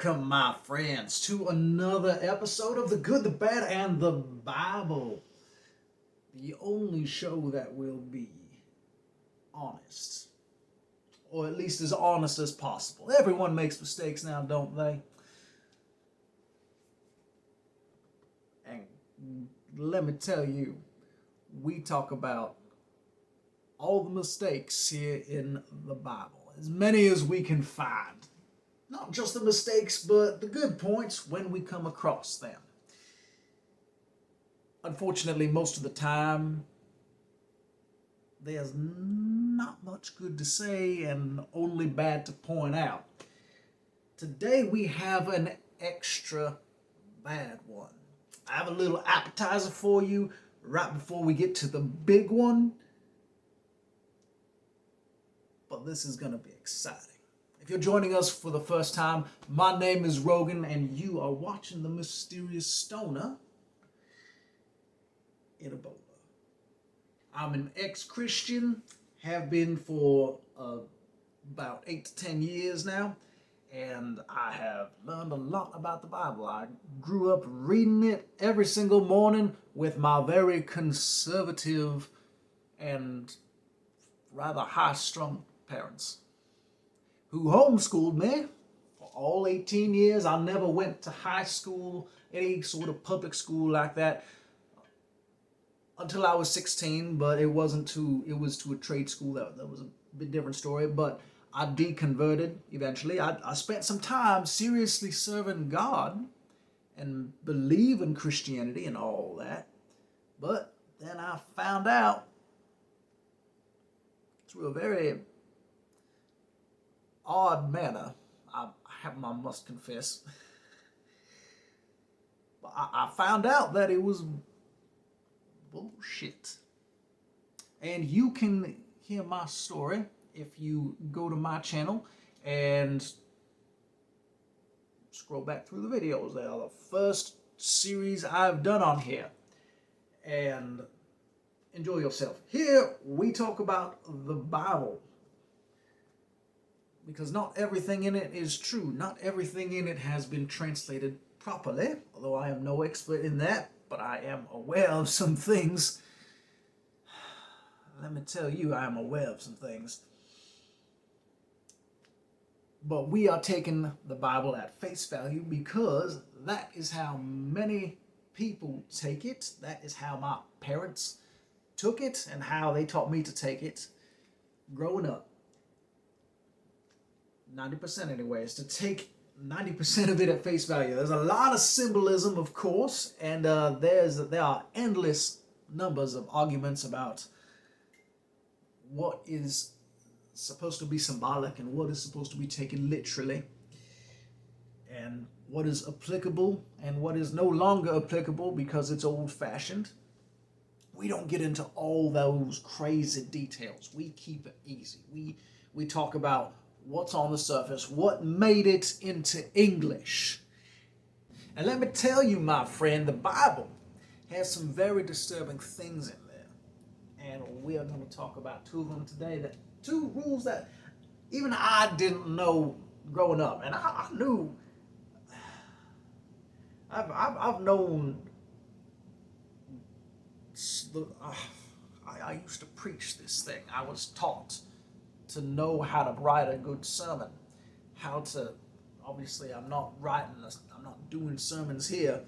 Welcome, my friends, to another episode of The Good, the Bad, and the Bible. The only show that will be honest. Or at least as honest as possible. Everyone makes mistakes now, don't they? And let me tell you, we talk about all the mistakes here in the Bible. As many as we can find. Not just the mistakes, but the good points when we come across them. Unfortunately, most of the time, there's not much good to say and only bad to point out. Today we have an extra bad one. I have a little appetizer for you right before we get to the big one. But this is going to be exciting. If you're joining us for the first time, my name is Rogan, and you are watching The Mysterious Stoner in a bowler. I'm an ex-Christian, have been for about 8 to 10 years now, and I have learned a lot about the Bible. I grew up reading it every single morning with my very conservative and rather high-strung parents, who homeschooled me for all 18 years. I never went to high school, any sort of public school like that, until I was 16, but it was to a trade school. That was a bit different story, but I deconverted eventually. I spent some time seriously serving God and believe in Christianity and all that, but then I found out through a very odd manner, I must confess, but I found out that it was bullshit. And you can hear my story if you go to my channel and scroll back through the videos. They are the first series I've done on here. And enjoy yourself. Here we talk about the Bible, because not everything in it is true. Not everything in it has been translated properly, although I am no expert in that, but I am aware of some things. Let me tell you, I am aware of some things. But we are taking the Bible at face value because that is how many people take it. That is how my parents took it and how they taught me to take it growing up. 90% anyways, to take 90% of it at face value. There's a lot of symbolism, of course, and there are endless numbers of arguments about what is supposed to be symbolic and what is supposed to be taken literally, and what is applicable and what is no longer applicable because it's old-fashioned. We don't get into all those crazy details. We keep it easy. We talk about what's on the surface, what made it into English. And let me tell you, my friend, the Bible has some very disturbing things in there. And we are going to talk about two of them today. Two rules that even I didn't know growing up. And I knew, I've known, I used to preach this thing. I was taught to know how to write a good sermon, how to, obviously I'm not doing sermons here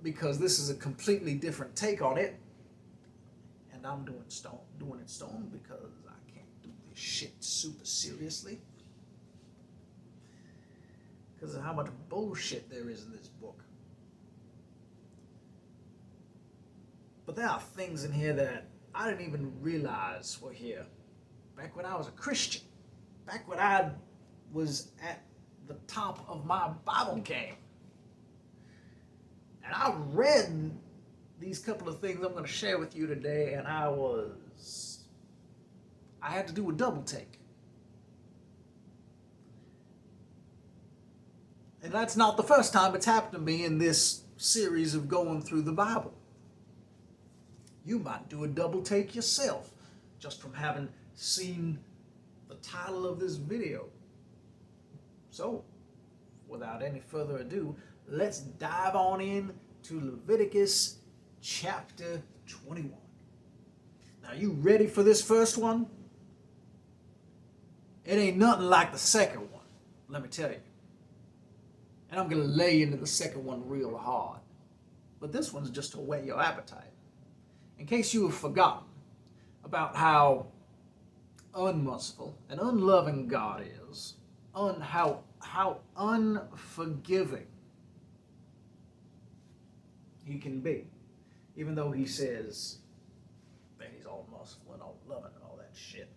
because this is a completely different take on it, and I'm doing it stone because I can't do this shit super seriously because of how much bullshit there is in this book. But there are things in here that I didn't even realize were here. Back when I was a Christian, back when I was at the top of my Bible game. And I read these couple of things I'm going to share with you today, and I had to do a double take. And that's not the first time it's happened to me in this series of going through the Bible. You might do a double take yourself, just from having seen the title of this video. So, without without any further ado, let's dive on in to Leviticus chapter 21. Now, you ready for this first one? It ain't nothing like the second one, let me tell you. And I'm going to lay into the second one real hard. But this one's just to whet your appetite. In case you have forgotten about how unmerciful and unloving God is, how unforgiving he can be, even though he says that he's all merciful and all loving and all that shit.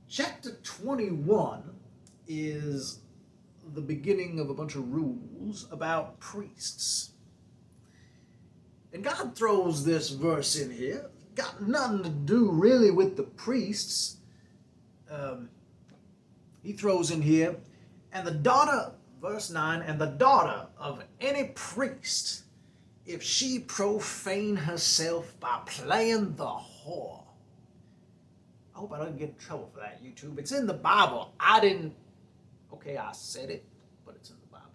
Chapter 21 is the beginning of a bunch of rules about priests. And God throws this verse in here. Got nothing to do really with the priests. He throws in here, and the daughter, verse 9, and the daughter of any priest, if she profane herself by playing the whore. I hope I don't get in trouble for that, YouTube. It's in the Bible. I said it, but it's in the Bible.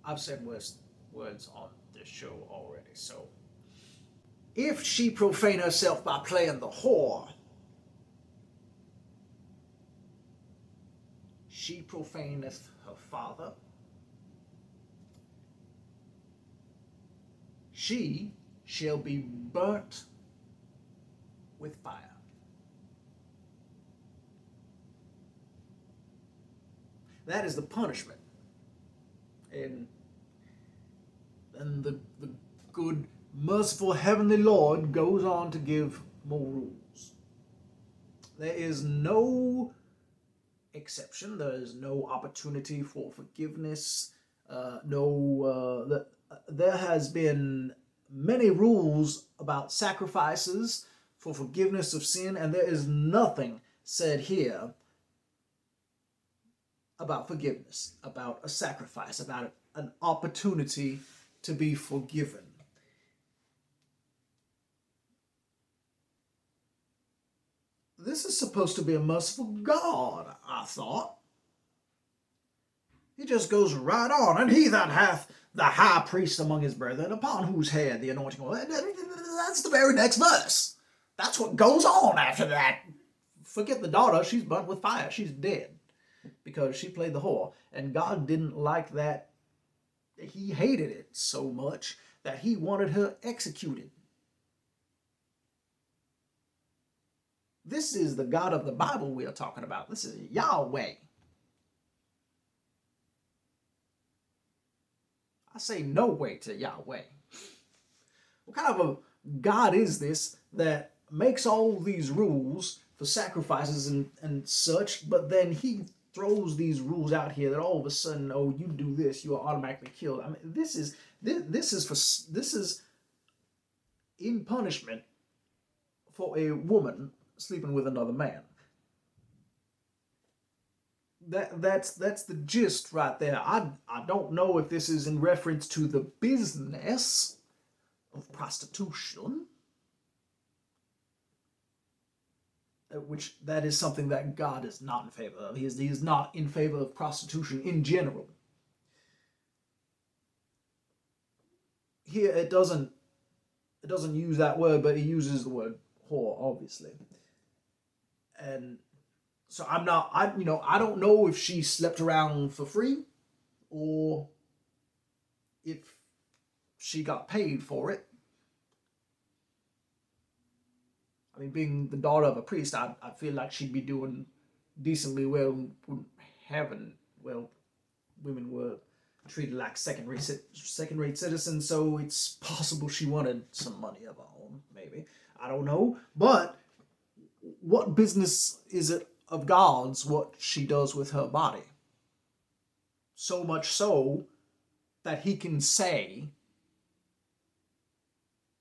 I've said worse words on this show already, so. If she profane herself by playing the whore, she profaneth her father. She shall be burnt with fire. That is the punishment. And the good, merciful heavenly Lord goes on to give more rules. There is no exception. There is no opportunity for forgiveness. There has been many rules about sacrifices for forgiveness of sin, and there is nothing said here about forgiveness, about a sacrifice, about an opportunity to be forgiven. This is supposed to be a merciful God, I thought. He just goes right on, and he that hath the high priest among his brethren, upon whose head the anointing oil. That's the very next verse. That's what goes on after that. Forget the daughter, she's burnt with fire. She's dead because she played the whore. And God didn't like that. He hated it so much that he wanted her executed. This is the God of the Bible we are talking about. This is Yahweh. I say no way to Yahweh. What kind of a God is this that makes all these rules for sacrifices and such, but then he throws these rules out here that all of a sudden, oh, you do this, you are automatically killed. I mean, this is in punishment for a woman sleeping with another man. That's the gist right there. I don't know if this is in reference to the business of prostitution, which that is something that God is not in favor of. He is not in favor of prostitution in general. Here it doesn't use that word, but it uses the word whore, obviously. And so I don't know if she slept around for free or if she got paid for it. I mean, being the daughter of a priest, I feel like she'd be doing decently well. Women were treated like second-rate citizens, so it's possible she wanted some money of her own, maybe. I don't know. But what business is it of God's what she does with her body? So much so that he can say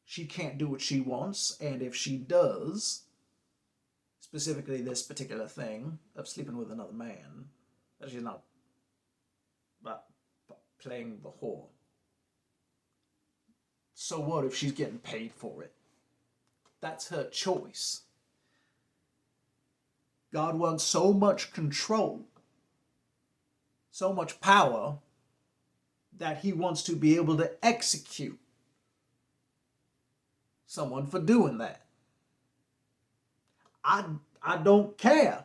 she can't do what she wants, and if she does, specifically this particular thing of sleeping with another man, that she's not playing the whore. So what if she's getting paid for it? That's her choice. God wants so much control so much power that he wants to be able to execute someone for doing that. I don't care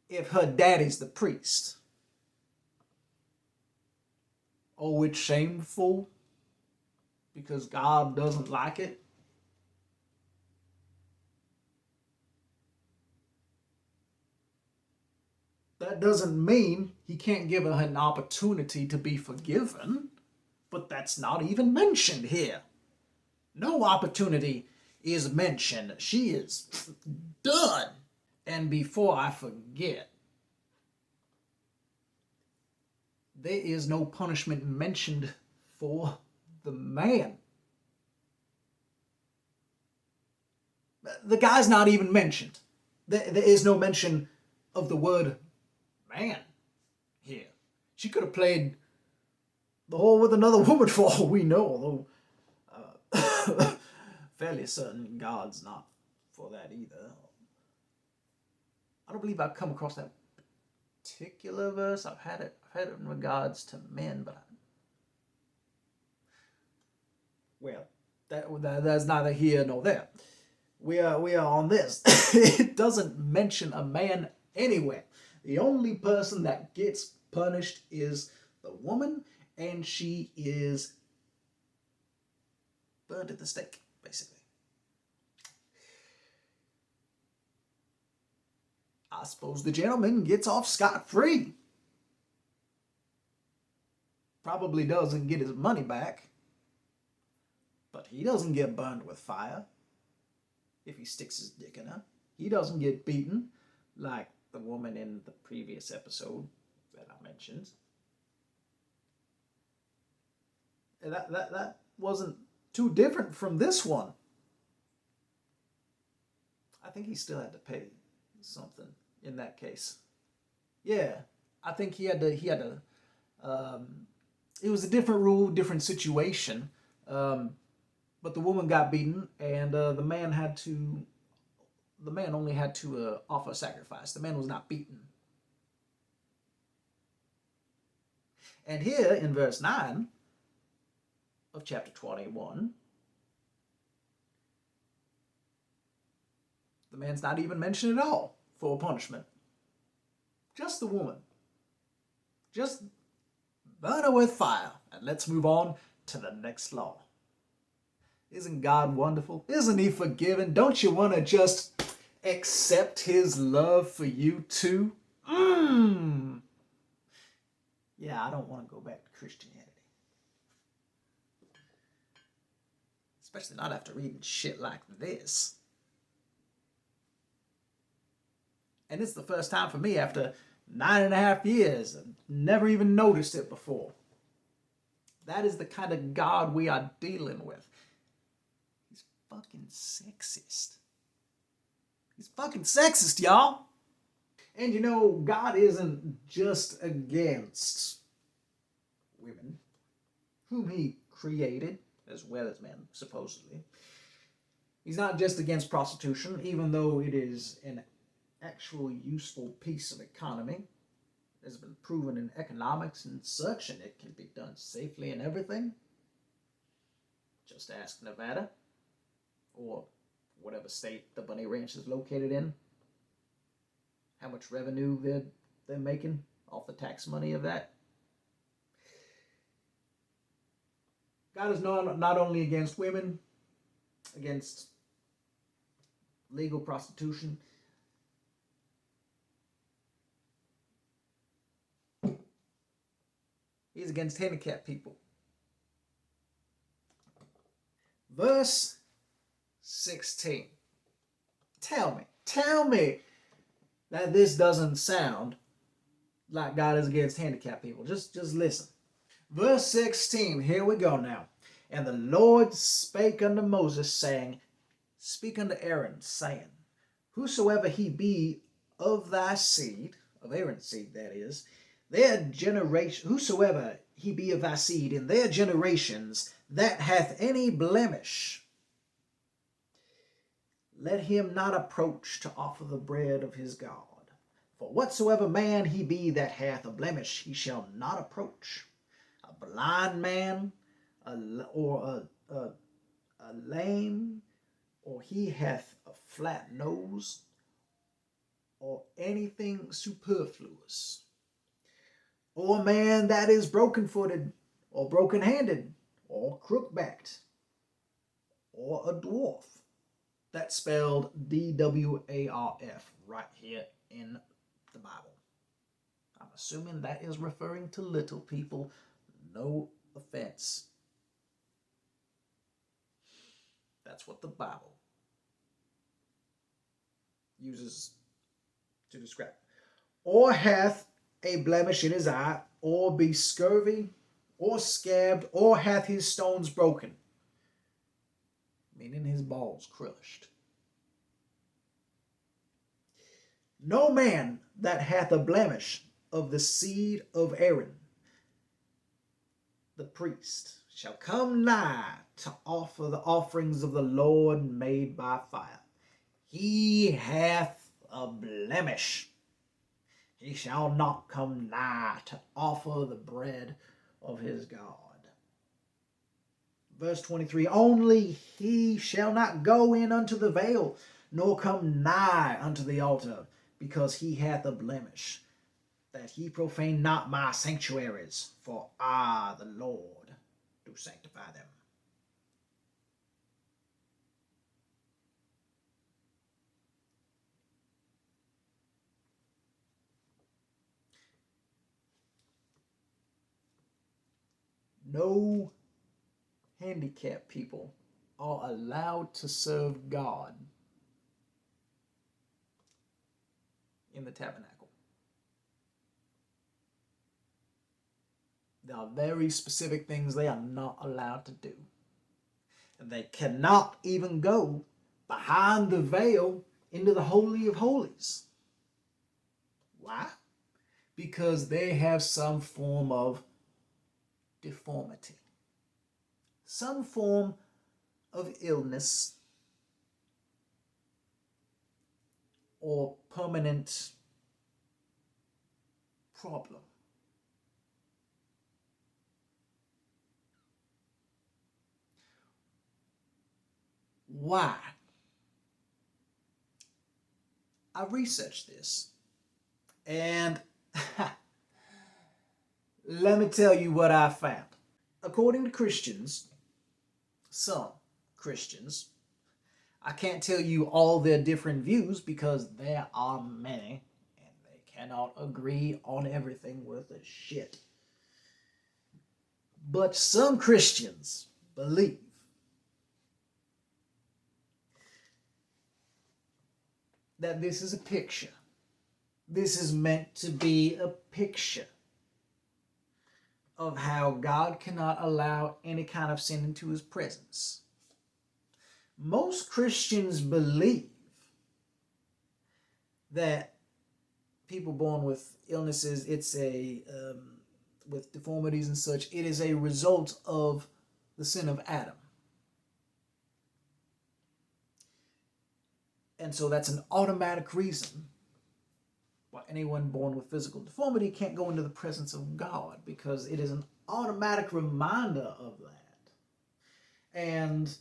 if her daddy's the priest. Oh, it's shameful because God doesn't like it. That doesn't mean he can't give her an opportunity to be forgiven, but that's not even mentioned here. No opportunity is mentioned. She is done. And before I forget, there is no punishment mentioned for the man. The guy's not even mentioned. There is no mention of the word man here. She could have played the whole with another woman for all we know, although fairly certain God's not for that either. I don't believe I've come across that particular verse. I've had it in regards to men, but well, that's neither here nor there. We are on this. It doesn't mention a man anywhere. The only person that gets punished is the woman, and she is burned at the stake, basically. I suppose the gentleman gets off scot-free. Probably doesn't get his money back, but he doesn't get burned with fire if he sticks his dick in her. He doesn't get beaten like the woman in the previous episode that I mentioned. That wasn't too different from this one. I think he still had to pay something in that case. Yeah, I think he had to. It was a different rule, different situation. But the woman got beaten, and the man only had to offer a sacrifice. The man was not beaten. And here in verse 9 of chapter 21, the man's not even mentioned at all for a punishment. Just the woman. Just burn her with fire, and let's move on to the next law. Isn't God wonderful? Isn't he forgiving? Don't you want to just accept his love for you too? Yeah, I don't want to go back to Christianity. Especially not after reading shit like this. And it's the first time for me after 9.5 years. I've never even noticed it before. That is the kind of God we are dealing with. He's fucking sexist. He's fucking sexist, y'all. And you know, God isn't just against women, whom he created, as well as men, supposedly. He's not just against prostitution, even though it is an actual useful piece of economy. It has been proven in economics and such, and it can be done safely and everything. Just ask Nevada, or whatever state the Bunny Ranch is located in, how much revenue they're making off the tax money of that. God is not only against women, against legal prostitution. He's against handicapped people. Verse 16. Tell me that this doesn't sound like God is against handicapped people. Just listen. Verse 16, here we go now. And the Lord spake unto Moses, saying, Speak unto Aaron, saying, Whosoever he be of thy seed, of Aaron's seed that is, their generation, whosoever he be of thy seed in their generations, that hath any blemish, let him not approach to offer the bread of his God. For whatsoever man he be that hath a blemish, he shall not approach. A blind man, or a lame, or he hath a flat nose, or anything superfluous, or a man that is broken-footed, or broken-handed, or crook-backed, or a dwarf. That's spelled D-W-A-R-F right here in the Bible. I'm assuming that is referring to little people. No offense. That's what the Bible uses to describe. Or hath a blemish in his eye, or be scurvy, or scabbed, or hath his stones broken, meaning his balls crushed. No man that hath a blemish of the seed of Aaron, the priest, shall come nigh to offer the offerings of the Lord made by fire. He hath a blemish. He shall not come nigh to offer the bread of his God. Verse 23, only he shall not go in unto the veil, nor come nigh unto the altar, because he hath a blemish, that he profane not my sanctuaries, for I, the Lord, do sanctify them. No handicapped people are allowed to serve God in the tabernacle. There are very specific things they are not allowed to do. And they cannot even go behind the veil into the Holy of Holies. Why? Because they have some form of deformity, some form of illness, or permanent problem. Why? I researched this, and let me tell you what I found. According to Christians, some Christians, I can't tell you all their different views because there are many, and they cannot agree on everything worth a shit. But some Christians believe that this is a picture. This is meant to be a picture of how God cannot allow any kind of sin into his presence. Most Christians believe that people born with illnesses, with deformities and such, it is a result of the sin of Adam. And so that's an automatic reason why anyone born with physical deformity can't go into the presence of God, because it is an automatic reminder of that. And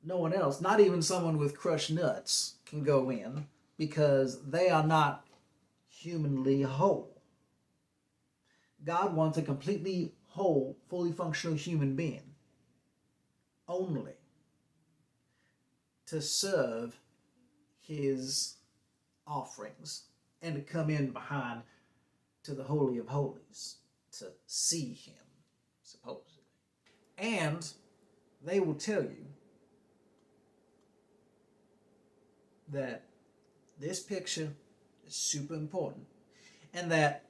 no one else, not even someone with crushed nuts, can go in because they are not humanly whole. God wants a completely whole, fully functional human being only to serve his offerings and to come in behind to the Holy of Holies to see him, supposedly. And they will tell you that this picture is super important and that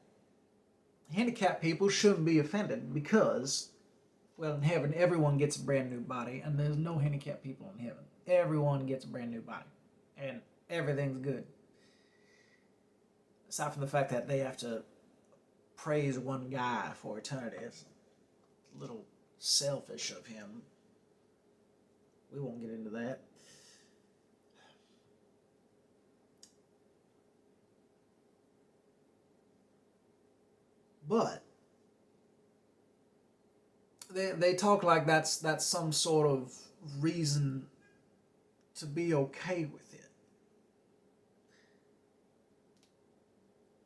handicapped people shouldn't be offended because, well, in heaven, everyone gets a brand new body, and there's no handicapped people in heaven. Everyone gets a brand new body, and everything's good. Aside from the fact that they have to praise one guy for eternity. It's a little selfish of him. We won't get into that. But they talk like that's some sort of reason to be okay with it.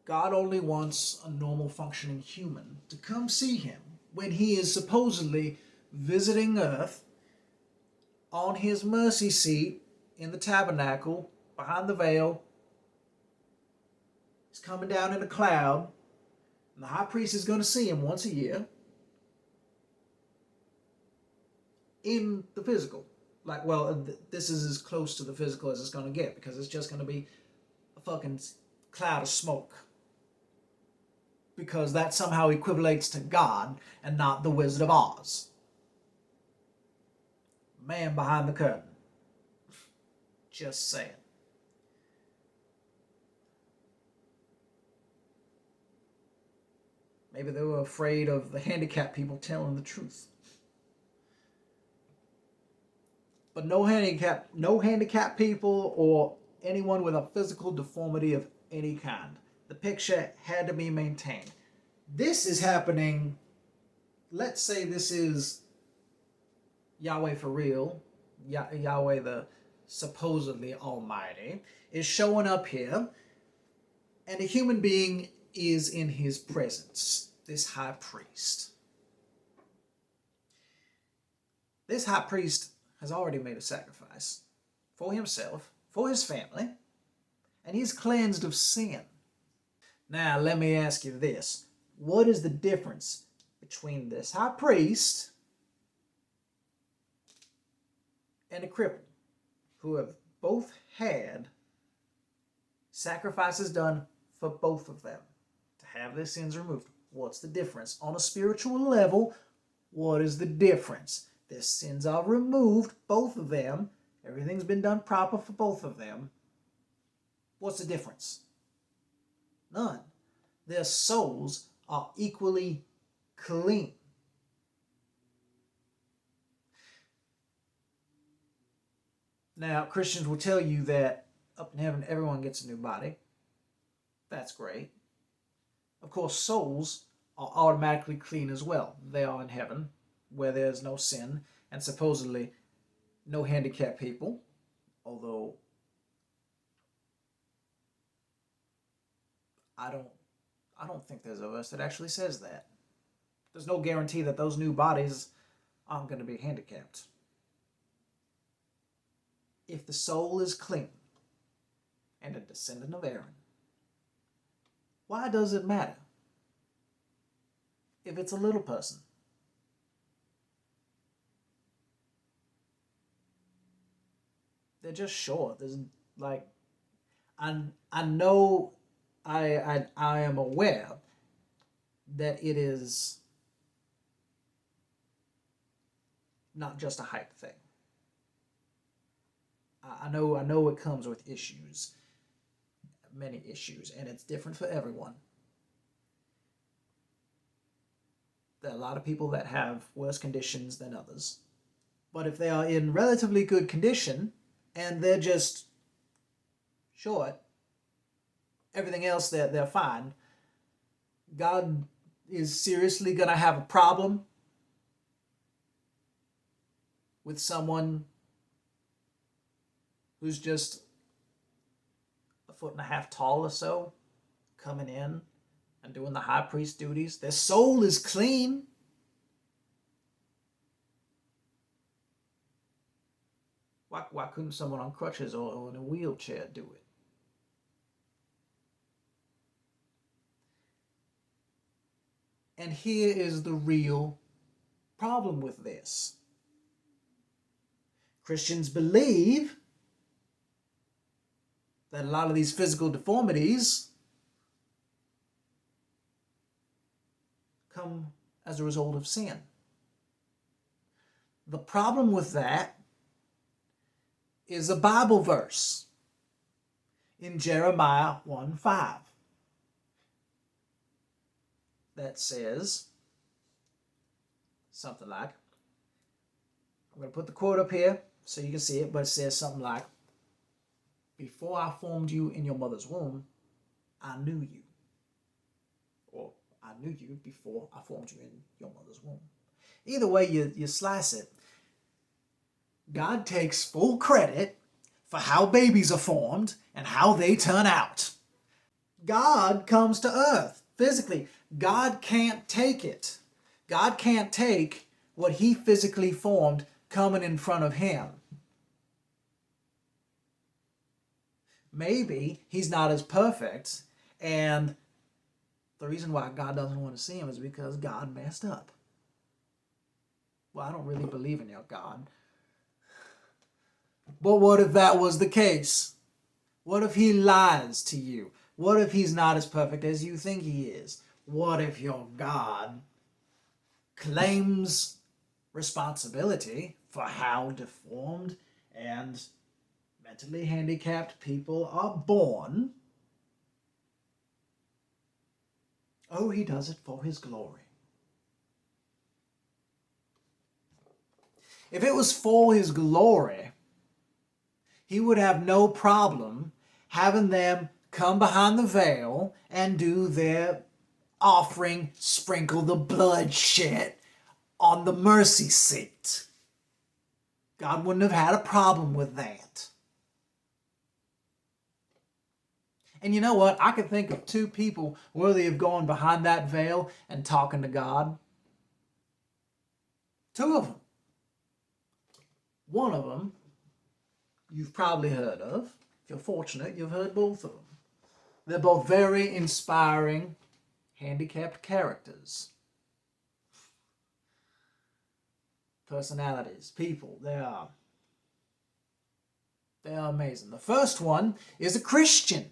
God only wants a normal functioning human to come see him when he is supposedly visiting earth on his mercy seat in the tabernacle behind the veil. He's coming down in a cloud, and the high priest is going to see him once a year in the physical. Like, well, this is as close to the physical as it's going to get, because it's just going to be a fucking cloud of smoke. Because that somehow equivalates to God and not the Wizard of Oz. Man behind the curtain. Just saying. Maybe they were afraid of the handicapped people telling the truth. But no handicapped people or anyone with a physical deformity of any kind. The picture had to be maintained. This is happening, let's say this is Yahweh for real, Yahweh the supposedly almighty, is showing up here, and a human being is in his presence, this high priest. This high priest has already made a sacrifice for himself, for his family, and he's cleansed of sin. Now, let me ask you this. What is the difference between this high priest and a cripple, who have both had sacrifices done for both of them to have their sins removed? What's the difference? On a spiritual level, what is the difference? Their sins are removed, both of them. Everything's been done proper for both of them. What's the difference? None. Their souls are equally clean. Now, Christians will tell you that up in heaven, everyone gets a new body. That's great. Of course, souls are automatically clean as well. They are in heaven, where there's no sin, and supposedly no handicapped people, although I don't think there's a verse that actually says that. There's no guarantee that those new bodies aren't going to be handicapped. If the soul is clean and a descendant of Aaron, why does it matter if it's a little person? They're just short. There's like, I know, I am aware that it is not just a height thing. I know it comes with issues, many issues, and it's different for everyone. There are a lot of people that have worse conditions than others. But if they are in relatively good condition and they're just short, everything else they're fine, God is seriously going to have a problem with someone who's just a foot and a half tall or so coming in and doing the high priest duties. Their soul is clean. Why couldn't someone on crutches or in a wheelchair do it? And here is the real problem with this. Christians believe that a lot of these physical deformities come as a result of sin. The problem with that is a Bible verse in Jeremiah 1:5 that says something like, I'm going to put the quote up here so you can see it, but it says something like, before I formed you in your mother's womb, I knew you. Or I knew you before I formed you in your mother's womb. Either way you slice it, God takes full credit for how babies are formed and how they turn out. God comes to earth physically. God can't take it. God can't take what he physically formed coming in front of him. Maybe he's not as perfect, and the reason why God doesn't want to see him is because God messed up. Well, I don't really believe in your God. But what if that was the case? What if he lies to you? What if he's not as perfect as you think he is? What if your God claims responsibility for how deformed and mentally handicapped people are born? Oh, he does it for his glory. If it was for his glory, he would have no problem having them come behind the veil and do their offering, sprinkle the blood shit on the mercy seat. God wouldn't have had a problem with that. And you know what? I could think of two people worthy of going behind that veil and talking to God. Two of them. One of them you've probably heard of. If you're fortunate, you've heard both of them. They're both very inspiring, handicapped characters. Personalities, people, they are amazing. The first one is a Christian.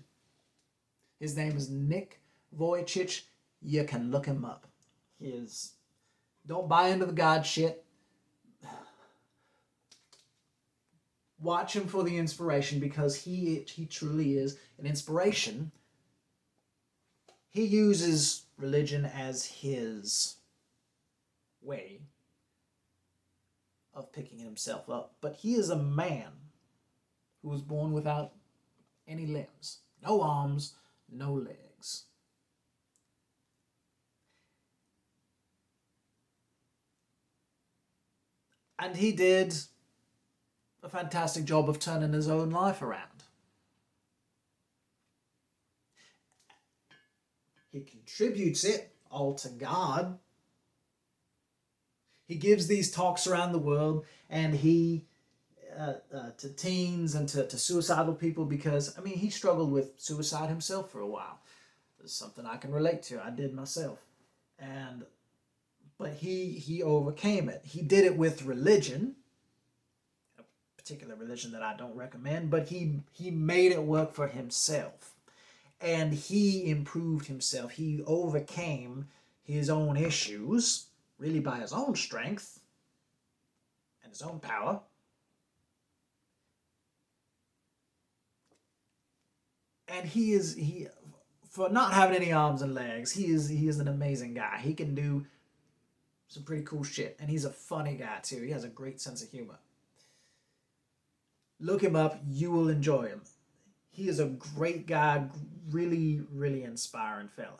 His name is Nick Vujicic. You can look him up. Don't buy into the God shit. Watch him for the inspiration, because he truly is an inspiration. He uses religion as his way of picking himself up. But he is a man who was born without any limbs. No arms, no legs. And he did a fantastic job of turning his own life around. He contributes it all to God. He gives these talks around the world, and he to teens and to suicidal people, because he struggled with suicide himself for a while. It's something I can relate to. I did myself. But he overcame it. He did it with religion, a particular religion that I don't recommend, but he made it work for himself. And he improved himself. He overcame his own issues, really by his own strength and his own power. And he for not having any arms and legs, he is an amazing guy. He can do some pretty cool shit, and he's a funny guy too. He has a great sense of humor. Look him up. You will enjoy him. He is a great guy, really, really inspiring fella.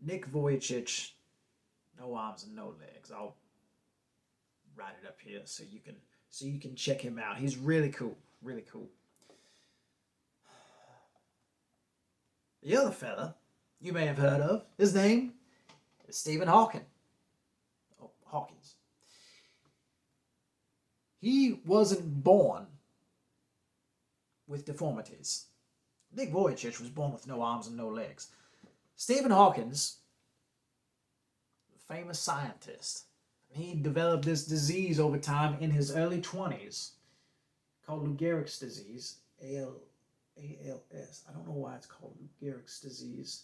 Nick Vujicic, no arms and no legs. I'll write it up here so you can check him out. He's really cool, really cool. The other fella you may have heard of, his name is Stephen Hawking. Oh, Hawkins. He wasn't born with deformities. Nick Vujicic was born with no arms and no legs. Stephen Hawkins, famous scientist, he developed this disease over time in his early 20s called Lou Gehrig's disease, ALS. I don't know why it's called Lou Gehrig's disease,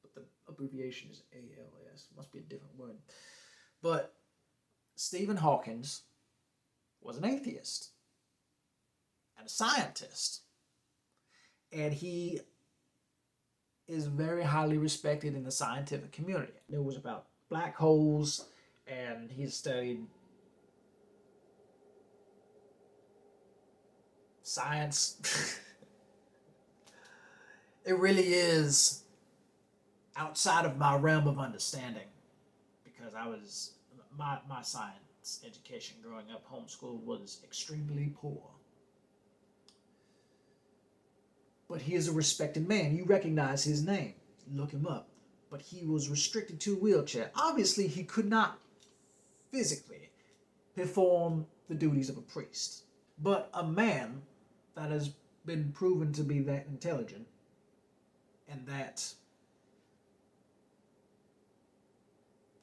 but the abbreviation is ALS. It must be a different word. But Stephen Hawkins was an atheist and a scientist. And he is very highly respected in the scientific community. It was about black holes, and he studied science. it really is outside of my realm of understanding, because my science education growing up, homeschooled, was extremely poor. But he is a respected man. You recognize his name. Look him up. But he was restricted to a wheelchair. Obviously, he could not physically perform the duties of a priest. But a man that has been proven to be that intelligent and that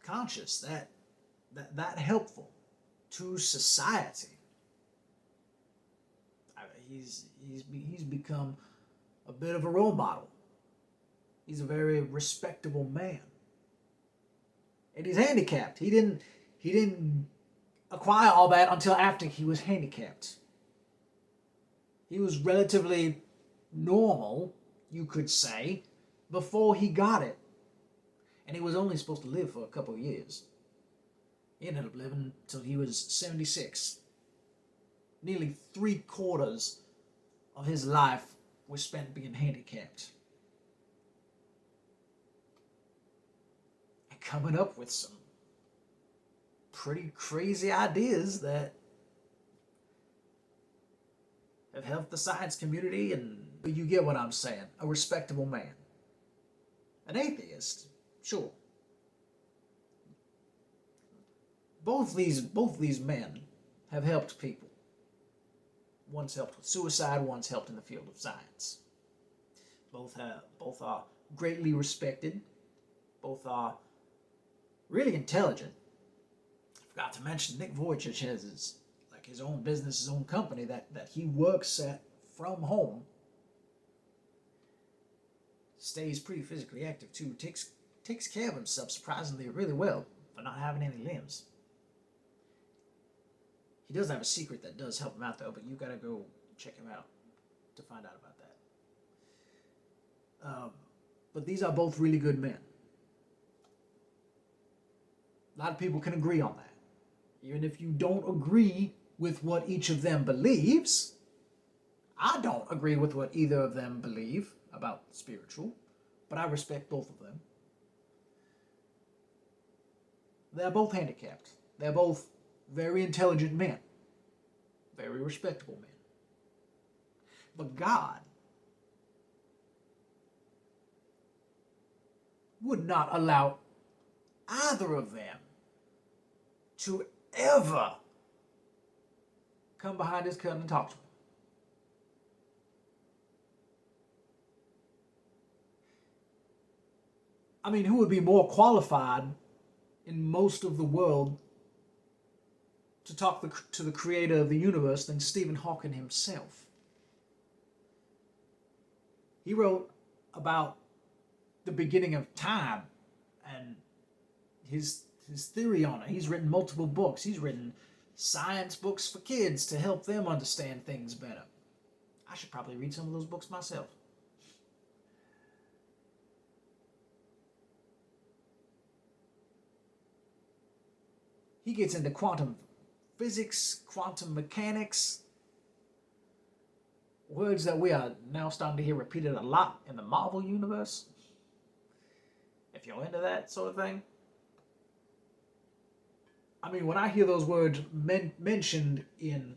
conscious, that helpful to society. He's become a bit of a role model. He's a very respectable man, and he's handicapped. He didn't acquire all that until after he was handicapped. He was relatively normal, you could say, before he got it. And he was only supposed to live for a couple of years. He ended up living until he was 76. Nearly 3/4 of his life was spent being handicapped. And coming up with some pretty crazy ideas that have helped the science community, and you get what I'm saying. A respectable man. An atheist, sure. Both these men have helped people. One's helped with suicide, one's helped in the field of science. Both are greatly respected. Both are really intelligent. I forgot to mention Nick Vujicic has his own business, his own company that he works at from home. Stays pretty physically active too. Takes care of himself surprisingly really well for not having any limbs. He does have a secret that does help him out though, but you gotta go check him out to find out about that. But these are both really good men. A lot of people can agree on that. Even if you don't agree with what each of them believes, I don't agree with what either of them believe about spiritual, but I respect both of them. They're both handicapped. They're both very intelligent men, very respectable men. But God would not allow either of them to ever come behind his curtain and talk to him. I mean, who would be more qualified in most of the world to talk to the creator of the universe than Stephen Hawking himself? He wrote about the beginning of time and his theory on it. He's written multiple books. He's written science books for kids to help them understand things better. I should probably read some of those books myself. He gets into quantum physics, quantum mechanics, words that we are now starting to hear repeated a lot in the Marvel universe. If you're into that sort of thing. I mean, when I hear those words mentioned in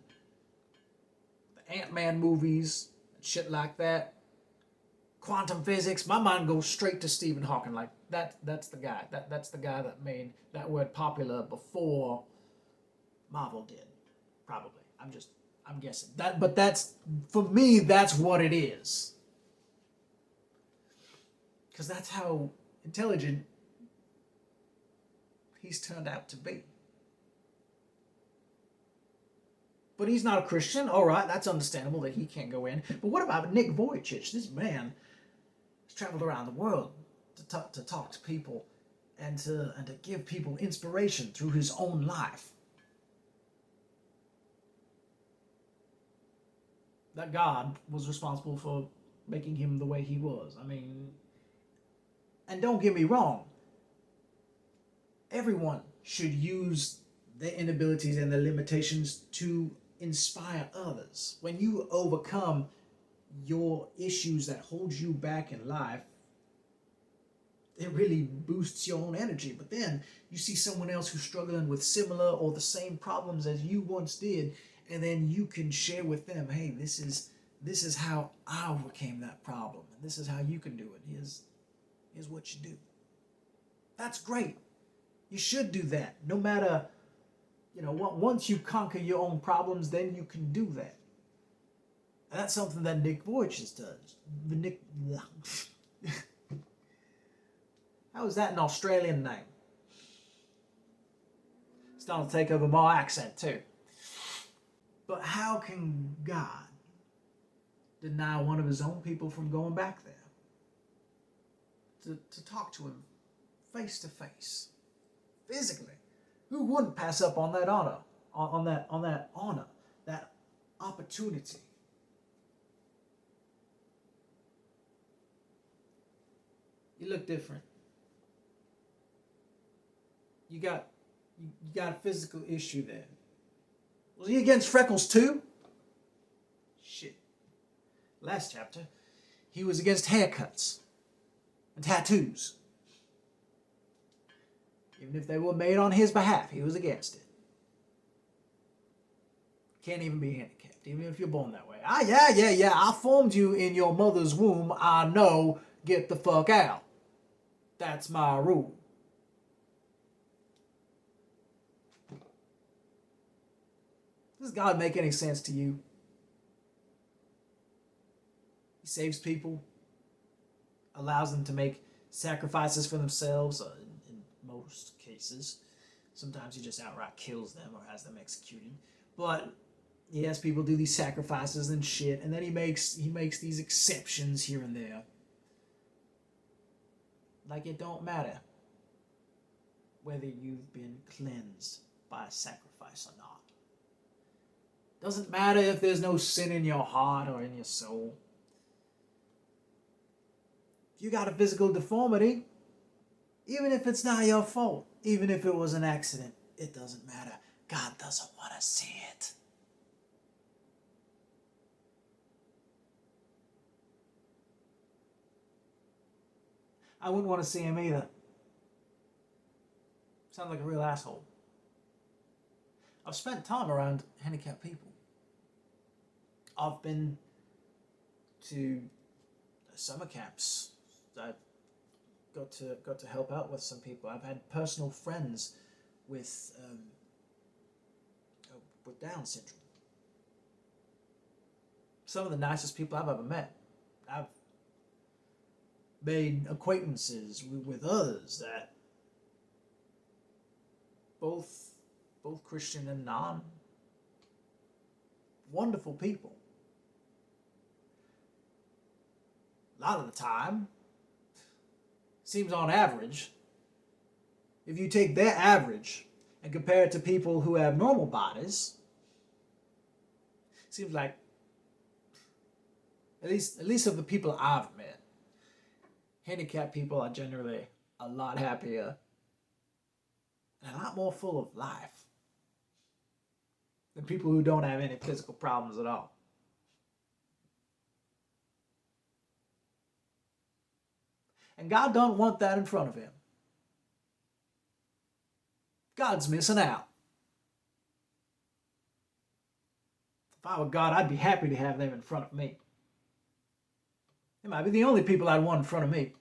the Ant-Man movies and shit like that, quantum physics, my mind goes straight to Stephen Hawking. Like, that's the guy. That's the guy that made that word popular before Marvel did. Probably. I'm guessing. But that's, for me, that's what it is. Because that's how intelligent he's turned out to be. But he's not a Christian. All right, that's understandable that he can't go in. But what about Nick Vujicic? This man has traveled around the world to talk to people and to give people inspiration through his own life. That God was responsible for making him the way he was. I mean, and don't get me wrong, everyone should use their inabilities and their limitations to inspire others. When you overcome your issues that hold you back in life, it really boosts your own energy. But then you see someone else who's struggling with similar or the same problems as you once did, and then you can share with them, hey, this is how I overcame that problem, and this is how you can do it. Here's what you do. That's great. You should do that. No matter, once you conquer your own problems, then you can do that. And that's something that Nick Vujicic does. How is that an Australian name? Starting to take over my accent too. But how can God deny one of his own people from going back there to talk to him face to face, physically? Who wouldn't pass up on that honor, on that honor, that opportunity? You look different. You got a physical issue there. Was he against freckles too? Shit. Last chapter, he was against haircuts and tattoos. Even if they were made on his behalf, he was against it. Can't even be handicapped, even if you're born that way. Yeah. I formed you in your mother's womb. I know. Get the fuck out. That's my rule. Does God make any sense to you? He saves people, allows them to make sacrifices for themselves in most cases. Sometimes he just outright kills them or has them executed. But he has people do these sacrifices and shit, and then he makes these exceptions here and there. Like it don't matter whether you've been cleansed by a sacrifice or not. Doesn't matter if there's no sin in your heart or in your soul. If you got a physical deformity, even if it's not your fault, even if it was an accident, it doesn't matter. God doesn't want to see it. I wouldn't want to see him either. Sounds like a real asshole. I've spent time around handicapped people. I've been to summer camps. I got to help out with some people. I've had personal friends with Down syndrome. Some of the nicest people I've ever met. I've made acquaintances with others that both Christian and non. Wonderful people. A lot of the time, seems on average, if you take their average and compare it to people who have normal bodies, seems like, at least of the people I've met, handicapped people are generally a lot happier and a lot more full of life than people who don't have any physical problems at all. And God don't want that in front of him. God's missing out. If I were God, I'd be happy to have them in front of me. They might be the only people I'd want in front of me.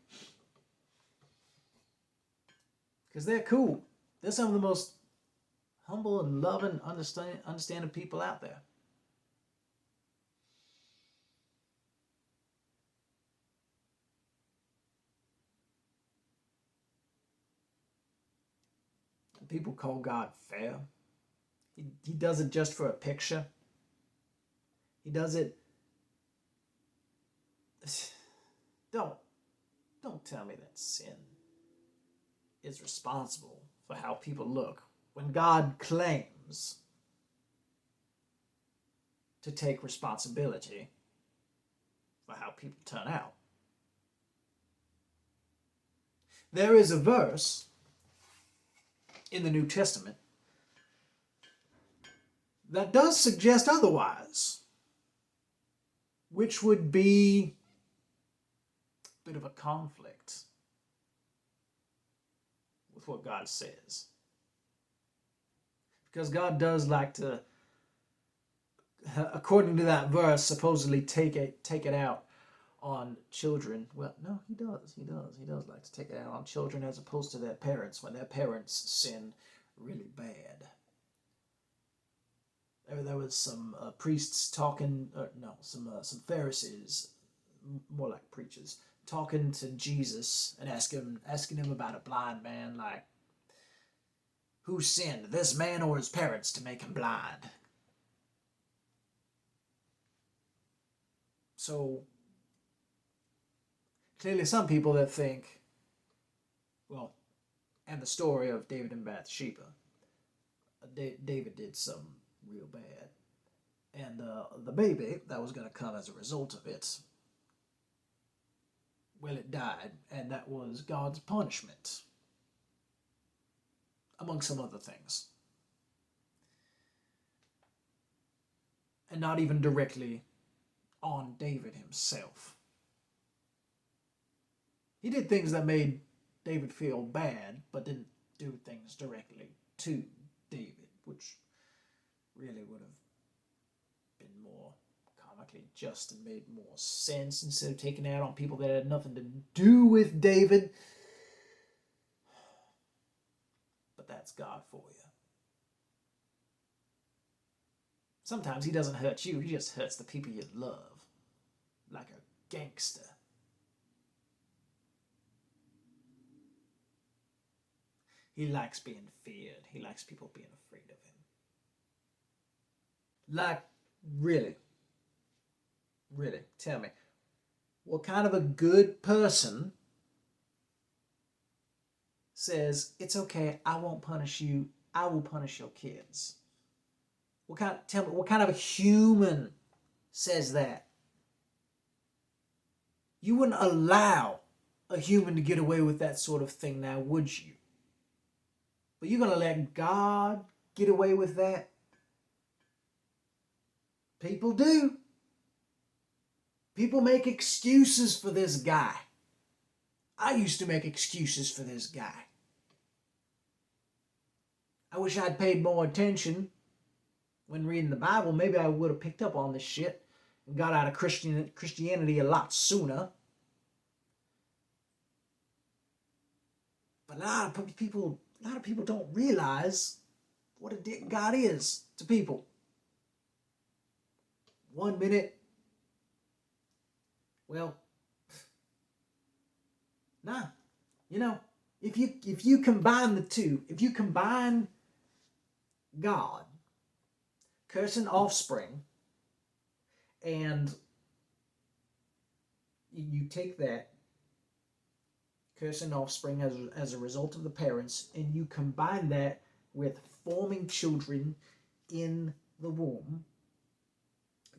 Because they're cool. They're some of the most humble and loving, understanding people out there. And people call God fair. He does it just for a picture. He does it. Don't tell me that sin is responsible for how people look when God claims to take responsibility for how people turn out. There is a verse in the New Testament that does suggest otherwise. which would be a bit of a conflict with what God says. Because God does like to, according to that verse, supposedly take it out on children. Well, no, he does. He does like to take it out on children as opposed to their parents when their parents sin really bad. There was some priests talking, some Pharisees, more like preachers, talking to Jesus and asking him about a blind man, like, who sinned, this man or his parents, to make him blind? So clearly some people that think, well, and the story of David and Bathsheba, David did some real bad, and the baby that was going to come as a result of it, well, it died, and that was God's punishment, among some other things. And not even directly on David himself. He did things that made David feel bad, but didn't do things directly to David, which really would have been more comically just and made more sense instead of taking it out on people that had nothing to do with David. But that's God for you. Sometimes he doesn't hurt you, he just hurts the people you love, like a gangster. He likes being feared. He likes people being afraid of him. Like, really, tell me, what kind of a good person says, it's okay, I won't punish you, I will punish your kids? Tell me, what kind of a human says that? You wouldn't allow a human to get away with that sort of thing now, would you? But you're going to let God get away with that? People do. People make excuses for this guy. I used to make excuses for this guy. I wish I'd paid more attention when reading the Bible. Maybe I would have picked up on this shit and got out of Christianity a lot sooner. But a lot of people don't realize what a dick God is to people. 1 minute, well, nah, if you combine the two, if you combine God, cursing offspring, and you take that cursing offspring as a result of the parents, and you combine that with forming children in the womb,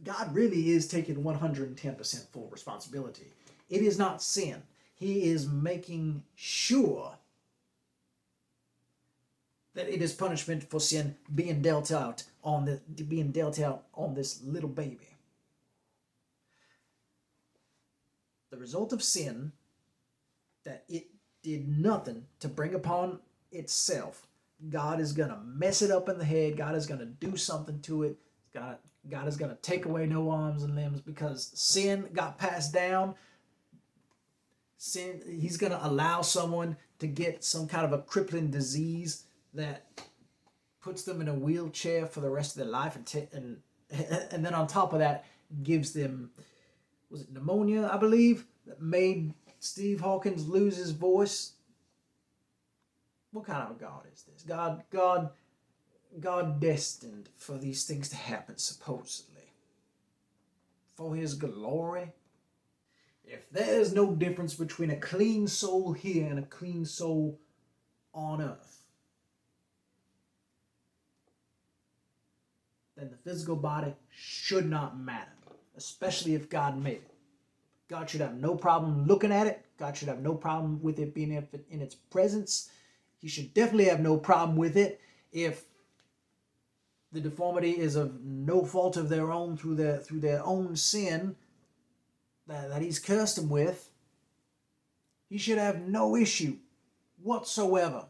God really is taking 110% full responsibility. It is not sin. He is making sure that it is punishment for sin being dealt out on this little baby. The result of sin, that it did nothing to bring upon itself. God is going to mess it up in the head. God is going to do something to it. God is going to take away no arms and limbs because sin got passed down. Sin, he's going to allow someone to get some kind of a crippling disease that puts them in a wheelchair for the rest of their life, and then on top of that gives them, was it pneumonia, I believe, that made Steve Hawkins lose his voice. What kind of a God is this? God destined for these things to happen, supposedly, for his glory. If there's no difference between a clean soul here and a clean soul on earth, then the physical body should not matter, especially if God made it. God should have no problem looking at it. God should have no problem with it being in its presence. He should definitely have no problem with it if the deformity is of no fault of their own through their own sin. that he's cursed him with, he should have no issue whatsoever.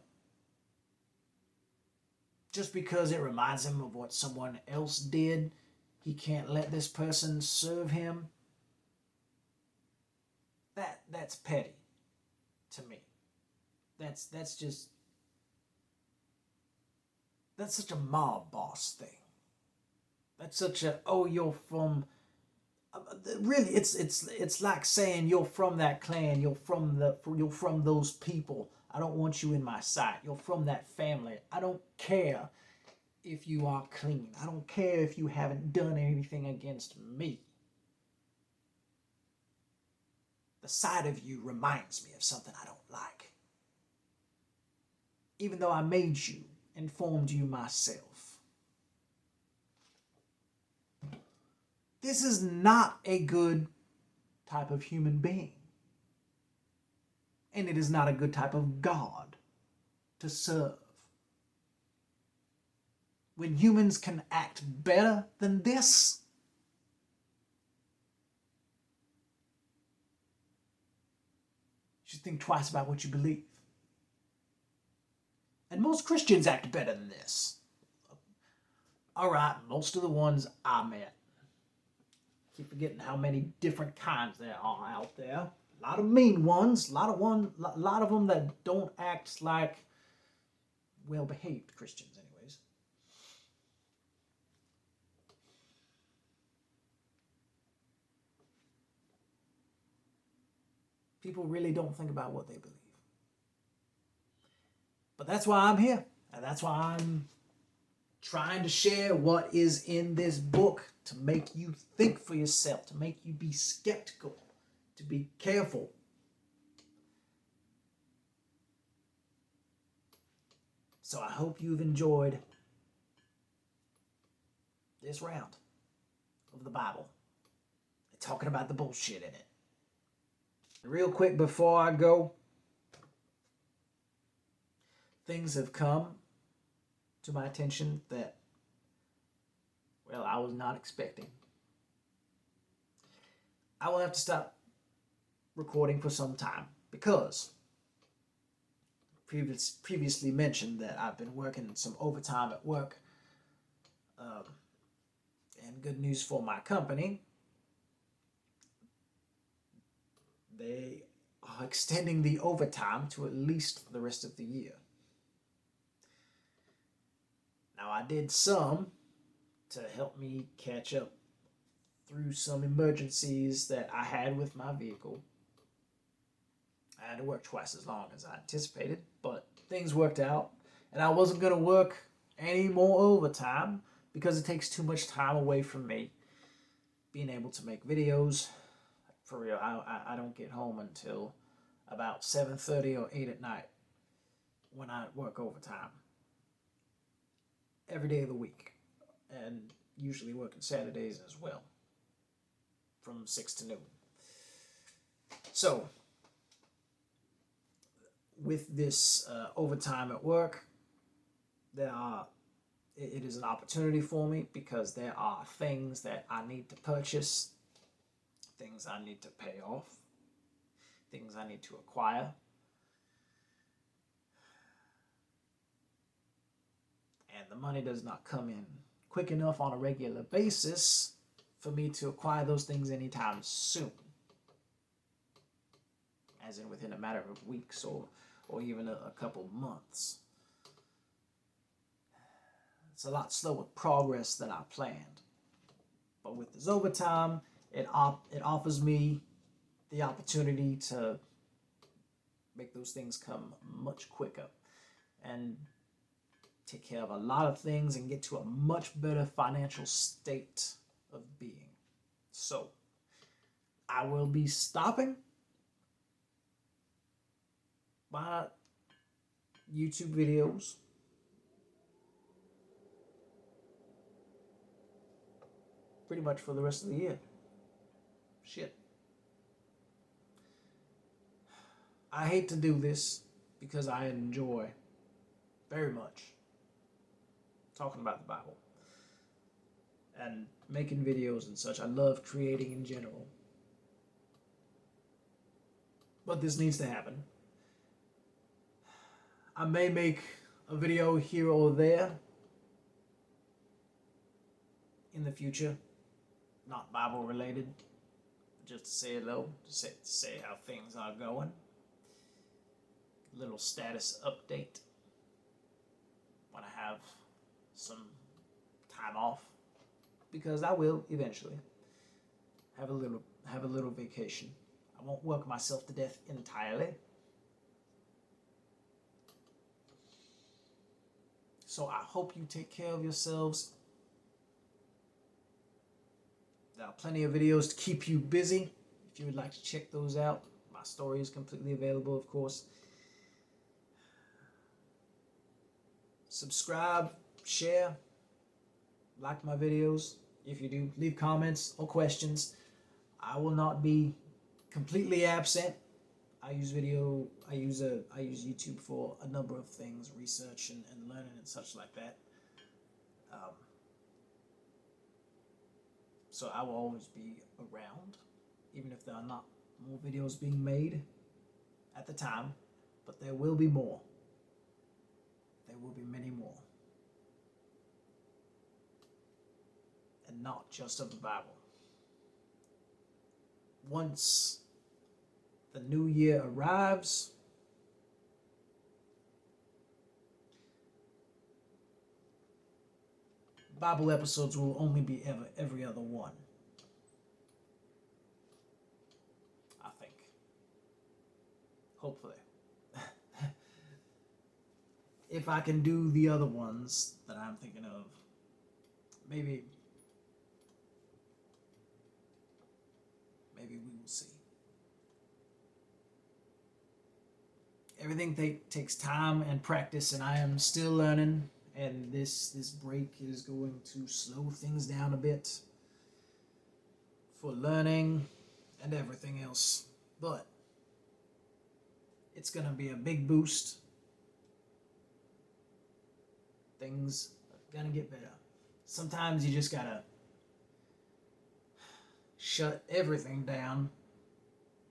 Just because it reminds him of what someone else did, he can't let this person serve him. That's petty to me. That's such a mob boss thing. That's such a, oh, you're from, really, it's like saying you're from that clan, you're from those people. I don't want you in my sight. You're from that family. I don't care if you are clean. I don't care if you haven't done anything against me. The side of you reminds me of something I don't like. Even though I made you and formed you myself. This is not a good type of human being. And it is not a good type of God to serve. When humans can act better than this, you should think twice about what you believe. And most Christians act better than this. Alright, most of the ones I met. Keep forgetting how many different kinds there are out there. A lot of mean ones, a lot of them that don't act like well-behaved Christians anyways. People really don't think about what they believe. But that's why I'm here. And that's why I'm trying to share what is in this book to make you think for yourself, to make you be skeptical, to be careful. So I hope you've enjoyed this round of the Bible, talking about the bullshit in it. Real quick before I go, things have come to my attention that, well, I was not expecting. I will have to stop recording for some time because previously mentioned that I've been working some overtime at work. And good news for my company, they are extending the overtime to at least the rest of the year. Now, I did some to help me catch up through some emergencies that I had with my vehicle. I had to work twice as long as I anticipated, but things worked out. And I wasn't going to work any more overtime because it takes too much time away from me being able to make videos. For real, I don't get home until about 7:30 or 8 at night when I work overtime. Every day of the week. And usually working Saturdays as well. From 6 to noon. So, with this overtime at work, it is an opportunity for me because there are things that I need to purchase, things I need to pay off, things I need to acquire. And the money does not come in quick enough on a regular basis for me to acquire those things anytime soon. As in within a matter of weeks or even a couple months. It's a lot slower progress than I planned. But with this overtime, it offers me the opportunity to make those things come much quicker and take care of a lot of things and get to a much better financial state of being. So, I will be stopping my YouTube videos pretty much for the rest of the year. Shit. I hate to do this because I enjoy very much talking about the Bible and making videos and such. I love creating in general. But this needs to happen. I may make a video here or there in the future, not Bible related, just to say hello, to say how things are going. Little status update when I have some time off, because I will eventually have a little vacation. I won't work myself to death entirely. So I hope you take care of yourselves. There are plenty of videos to keep you busy. If you would like to check those out, my story is completely available, of course. Subscribe, share, like my videos. If you do, leave comments or questions. I will not be completely absent. I use YouTube for a number of things, research and learning and such like that. So I will always be around, even if there are not more videos being made at the time, but there will be more. There will be many more. And not just of the Bible. Once the new year arrives, Bible episodes will only be every other one. I think. Hopefully. If I can do the other ones that I'm thinking of, maybe we will see. Everything takes time and practice, and I am still learning, and this break is going to slow things down a bit for learning and everything else, but it's gonna be a big boost. Things are gonna get better. Sometimes you just gotta shut everything down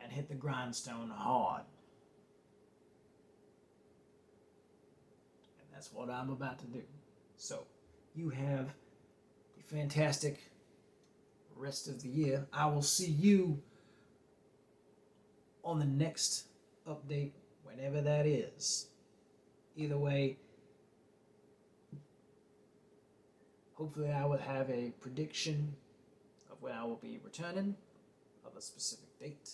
and hit the grindstone hard. And that's what I'm about to do. So, you have a fantastic rest of the year. I will see you on the next update, whenever that is. Either way, hopefully I will have a prediction of when I will be returning, of a specific date.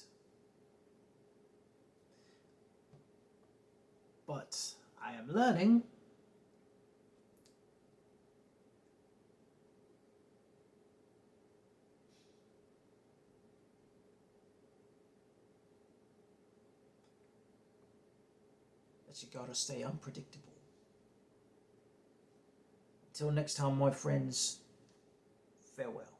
But I am learning that you gotta stay unpredictable. Until next time, my friends, farewell.